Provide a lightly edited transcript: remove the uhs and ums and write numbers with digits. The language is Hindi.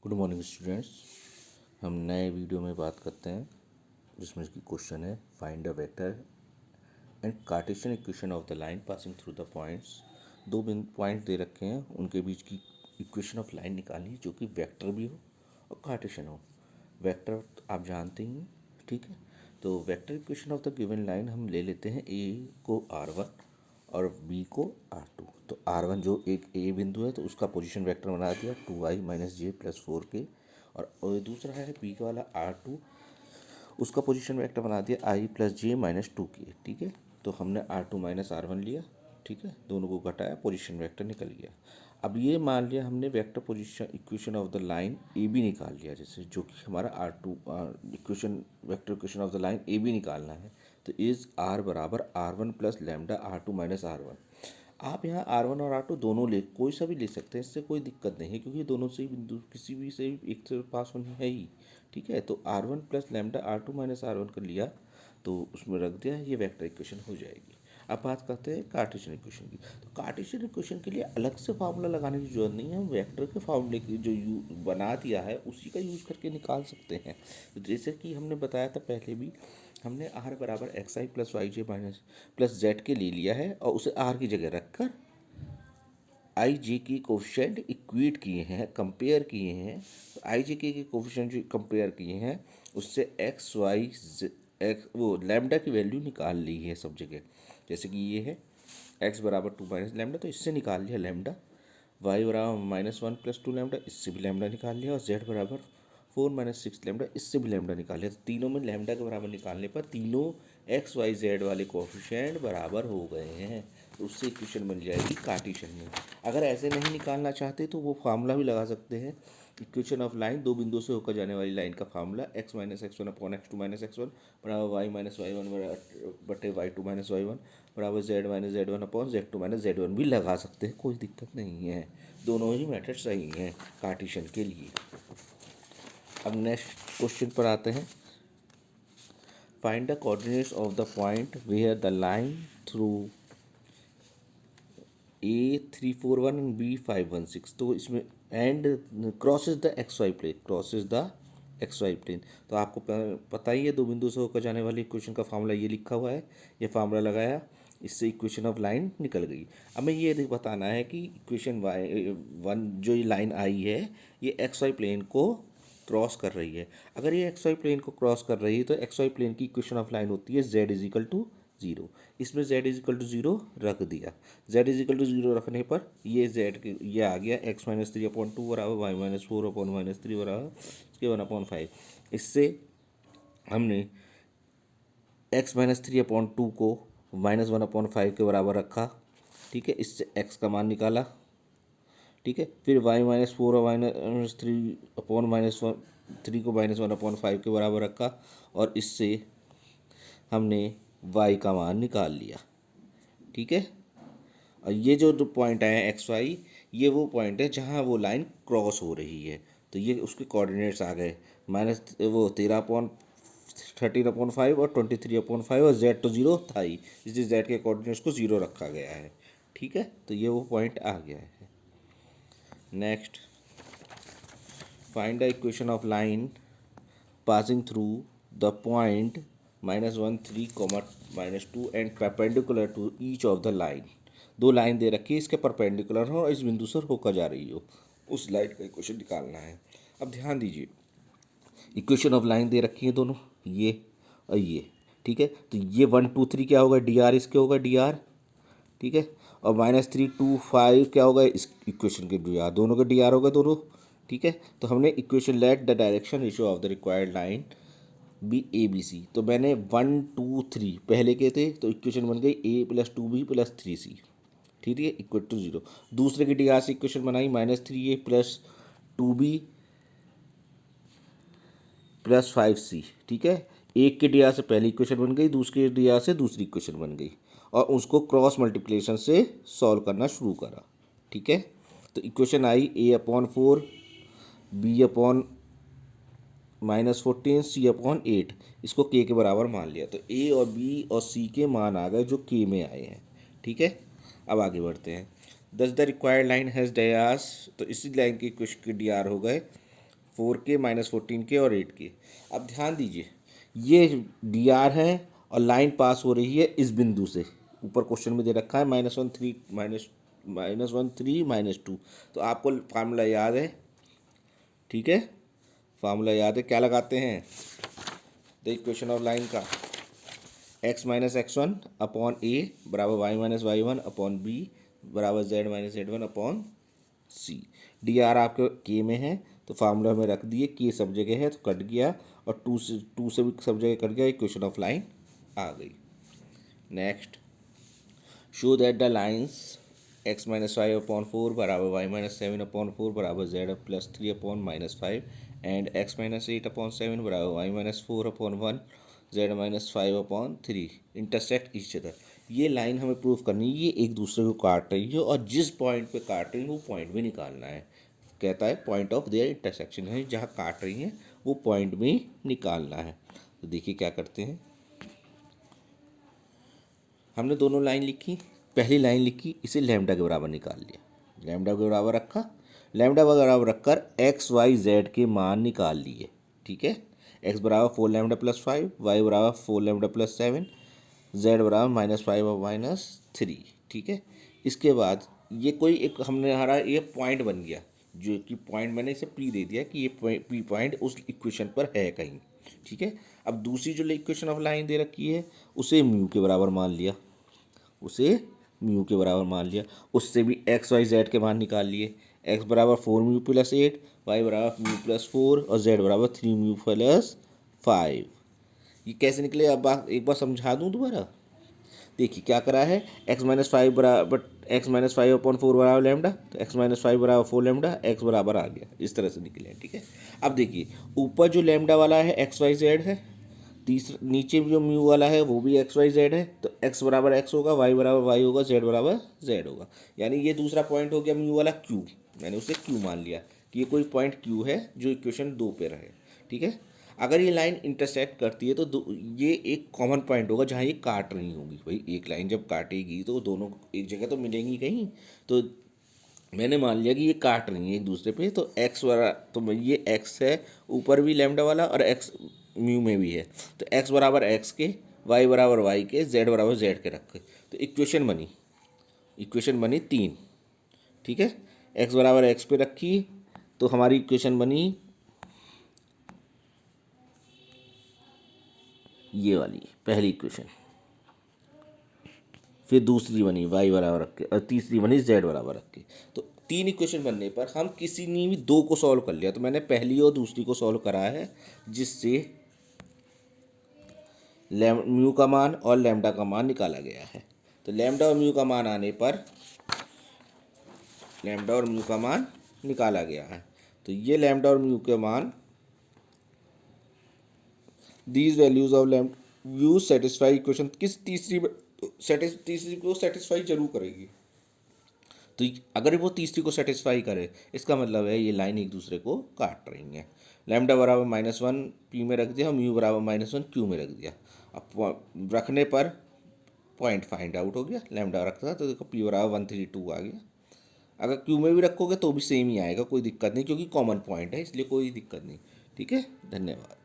Good morning students. हम नए वीडियो में बात करते हैं जिसमें की क्वेश्चन है find a vector and Cartesian equation of the line passing through the points. दो पॉइंट दे रखे हैं, उनके बीच की इक्वेशन ऑफ लाइन निकालनी है जो कि वेक्टर भी हो और कार्टेशियन हो। वेक्टर आप जानते ही हैं, ठीक है। तो vector equation of the given line हम ले लेते हैं ए को R1 और बी को R2। तो R1 जो एक ए बिंदु है तो उसका पोजीशन वेक्टर बना दिया 2i - j + 4k, और दूसरा है बी का वाला R2, उसका पोजीशन वेक्टर बना दिया i + j - 2k। ठीक है, तो हमने R2 - R1 लिया, ठीक है, दोनों को घटाया, पोजीशन वेक्टर निकल गया। अब ये मान लिया हमने vector position equation of the line A B निकाल लिया, जैसे जो कि हमारा R2 equation vector equation of the line A B निकालना है। तो इज R बराबर R1 + लैम्डा R2 - R1। आप यहाँ R1 और R2 दोनों ले, कोई सा भी ले सकते हैं, इससे कोई दिक्कत नहीं है क्योंकि दोनों से ही बिंदु किसी भी से एक से पास होनी है ही। ठीक है, तो R1 + लैम्डा R2 - R1 कर लिया तो उसमें रख दिया, ये वेक्टर इक्वेशन हो जाएगी। अब बात करते हैं कार्टेशियन इक्वेशन की। तो कार्टेशियन इक्वेशन के लिए अलग से फार्मूला लगाने की जरूरत नहीं है, हम वेक्टर के फार्मूले की जो बना दिया है उसी का यूज़ करके निकाल सकते हैं। तो जैसे कि हमने बताया था पहले भी, हमने R बराबर xi + yj + z के ले लिया है और उसे R की जगह रखकर आई जे के कोफिशेंट इक्वेट किए हैं, कंपेयर किए हैं। तो आई जे के कोफिशेंट जो कंपेयर किए हैं उससे एक्स वाई एक्स वो लैम्डा की वैल्यू निकाल ली है सब जगह। जैसे कि ये है x बराबर 2 - लैम्डा, तो इससे निकाल लिया लैम्डा। y बराबर -1 + 2 लैम्डा, इससे भी लैम्डा निकाल लिया। और z बराबर 4 - 6 लैम्डा, इससे भी लैम्डा निकाल लिया। तो तीनों में लैम्डा के बराबर निकालने पर तीनों एक्स वाई जेड वाले कोफिशिएंट बराबर हो गए हैं, तो उससे इक्वेशन बन जाएगी कार्टेशियन में। अगर ऐसे नहीं निकालना चाहते तो वो फार्मूला भी लगा सकते हैं, इक्वेशन ऑफ लाइन दो बिंदुओं से होकर जाने वाली लाइन का formula x - x1 / x2 - x1 बराबर y - y1 बटे y2 - y1 बराबर z - z1 / z2 - z1 भी लगा सकते हैं, कोई दिक्कत नहीं है। दोनों ही मेथड सही हैं कार्टेशियन के लिए। अब नेक्स्ट क्वेश्चन पर आते हैं। Find the coordinates of the point where the line through A341 and B516। तो इसमें and crosses the XY plane, crosses the XY plane. तो आपको पता ही है दो बिंदु से होकर जाने वाली इक्वेशन का फार्मूला ये लिखा हुआ है, ये फार्मूला लगाया, इससे इक्वेशन ऑफ लाइन निकल गई। अब मैं ये बताना है कि इक्वेशन Y1 जो ये लाइन आई है ये XY प्लेन को क्रॉस कर रही है। अगर ये XY प्लेन को क्रॉस कर रही है तो XY प्लेन की इक्वेशन ऑफ लाइन होती है Z = 0। इसमें Z = 0 रख दिया। Z = 0 रखने पर ये ये आ गया x - 3/2 बराबर y - 4/-3 बराबर इसके 1/5। इससे हमने x - 3/2 को -1/5 के बराबर रखा, ठीक है, इससे x का मान निकाला, ठीक है। फिर y - 4 और -3 3 को -1/5 के बराबर रखा और इससे हमने y का मान निकाल लिया, ठीक है। और ये जो पॉइंट आए हैं एक्स वाई, ये वो पॉइंट है जहाँ वो लाइन क्रॉस हो रही है। तो ये उसके कोऑर्डिनेट्स आ गए, -13/5 और 23/5, और z तो 0 था ही, इसलिए z के कोऑर्डिनेट्स को 0 रखा गया है, ठीक है। तो ये वो पॉइंट आ गया है। Next, find the equation of line passing through the point -1 3, -2 and perpendicular to each of the line. दो लाइन दे रखी है, इसके परपेंडिकुलर हो और इस बिंदु से होकर जा रही हो, उस लाइन का इक्वेशन निकालना है। अब ध्यान दीजिए, इक्वेशन ऑफ लाइन दे रखी है दोनों, ये और ये, ठीक है। तो ये 1 2 3 क्या होगा, डी आर इसके होगा, डी आर, ठीक है। और -3 2 5 क्या होगा, इस इक्वेशन के डी आर, दोनों के डी आर होगा दोनों, ठीक है। तो हमने equation let the direction ratio of the required line be A B C. तो मैंने 1 2 3 पहले के थे तो इक्वेशन बन गई a + 2b + 3c, ठीक है, = 0। दूसरे की डी आर से इक्वेशन बनाई -3a + 2b + 5c, ठीक है। एक के डी आर से पहली इक्वेशन बन गई, दूसरे के डी आर से दूसरी इक्वेशन बन गई, और उसको क्रॉस मल्टीप्लिकेशन से सॉल्व करना शुरू करा, ठीक है। तो इक्वेशन आई a/4 b/-14 c/8, इसको k के बराबर मान लिया। तो a और b और c के मान आ गए जो k में आए हैं, ठीक है। अब आगे बढ़ते हैं। दस the required line has D R. तो इसी लाइन की इक्वेशन के डी आर हो गए 4K -14K और 8K। अब ध्यान दीजिए, ये DR है और लाइन पास हो रही है इस बिंदु से। ऊपर क्वेश्चन में दे रखा है -1 3 -1 3 -2। तो आपको फार्मूला याद है, ठीक है, फार्मूला याद है, क्या लगाते हैं द इक्वेशन ऑफ लाइन का, x minus x1 upon a बराबर y minus y1 upon b बराबर z minus z1 upon c। DR आपके k में है तो फार्मूला में रख दिए, k सब जगह है तो कट गया, और 2 से भी सब जगह कट गया, इक्वेशन ऑफ लाइन आ गई। Next, show that the lines x minus 5 upon 4 बराबर y माइनस 7 अपॉन 4 बराबर z plus 3 upon minus 5 and x minus 8 upon 7 बराबर y minus 4 upon 1 z minus 5 upon 3 intersect each other. ये लाइन हमें प्रूव करनी है, ये एक दूसरे को काट रही है और जिस पॉइंट पे काट रही है वो पॉइंट भी निकालना है। कहता है पॉइंट ऑफ देयर इंटरसेक्शन है, जहाँ काट रही हैं वो पॉइंट भी निकालना है। तो देखिए क्या करते हैं, हमने दोनों लाइन लिखी, पहली लाइन लिखी, इसे लैम्डा के बराबर निकाल लिया, लैम्डा के बराबर रखा, लैम्डा के बराबर रखकर एक्स वाई जेड के मान निकाल लिए, ठीक है। एक्स बराबर 4 लैम्डा प्लस 5, वाई बराबर 4 लैम्डा प्लस 7, जेड बराबर -5 और -3, ठीक है। इसके बाद ये कोई एक हमने हमारा ये पॉइंट बन गया, जो कि पॉइंट मैंने इसे पी दे दिया कि ये पी पॉइंट उस इक्वेशन पर है कहीं, ठीक है। अब दूसरी जो इक्वेशन ऑफ लाइन दे रखी है उसे म्यू के बराबर मान लिया, उसे म्यू के बराबर मान लिया, उससे भी एक्स वाई जेड के मान निकाल लिए। एक्स बराबर 4 म्यू प्लस 8, वाई बराबर म्यू प्लस 4 और जेड बराबर 3 म्यू प्लस 5। ये कैसे निकले, अब एक बार समझा दूँ दोबारा। देखिए क्या करा है, x माइनस 5 बराबर x माइनस 5 अपॉन 4 बराबर लैम्डा, तो x माइनस 5 बराबर 4 लैम्डा, x बराबर आ गया, इस तरह से निकले, ठीक है। अब देखिए ऊपर जो लैम्डा वाला है एक्स वाई जेड है, तीसरा नीचे जो म्यू वाला है वो भी एक्स वाई जेड है, तो x बराबर x होगा, y बराबर y होगा, z बराबर z होगा। यानी ये दूसरा पॉइंट हो गया म्यू वाला q, मैंने उसे q मान लिया कि ये कोई पॉइंट q है जो इक्वेशन 2 पे रहे, ठीक है। अगर ये लाइन इंटरसेक्ट करती है तो ये एक कॉमन पॉइंट होगा जहाँ ये काट रही होगी। भाई एक लाइन जब काटेगी तो दोनों एक जगह तो मिलेंगी कहीं, तो मैंने मान लिया कि ये काट रही हैं एक दूसरे पे, तो एक्स वाला तो ये एक्स है ऊपर भी लैम्डा वाला और एक्स म्यू में भी है, तो एक्स बराबर एक्स के, वाई बराबर वाई के, जेड बराबर जेड के रखे, तो इक्वेशन बनी 3, ठीक है। एक्स बराबर एक्स पे रखी तो हमारी इक्वेशन बनी ये वाली पहली इक्वेशन, फिर दूसरी बनी वाई बराबर रख के और तीसरी बनी जेड बराबर रख के। तो 3 इक्वेशन बनने पर हम किसी ने भी 2 को सॉल्व कर लिया, तो मैंने पहली और दूसरी को सॉल्व करा है, जिससे म्यू का मान और लैम्डा का मान निकाला गया है। तो लैम्डा और म्यू का मान आने पर लैम्डा और म्यू का मान निकाला गया है, तो ये लैम्डा और म्यू के मान, these values of mu satisfy equation, किस तीसरी को सेटिस्फाई जरूर करेगी। तो अगर वो तीसरी को सेटिस्फाई करे इसका मतलब है ये लाइन एक दूसरे को काट रही हैं। लैम्डा बराबर -1 पी में रख दिया, म्यू बराबर -1 क्यू में रख दिया। अब रखने पर पॉइंट फाइंड आउट हो गया, लैम्डा रखता तो देखो पी बराबर 132 आ गया। अगर क्यू में भी रखोगे तो भी सेम ही आएगा, कोई दिक्कत नहीं, क्योंकि कॉमन पॉइंट है इसलिए कोई दिक्कत नहीं, ठीक है। धन्यवाद।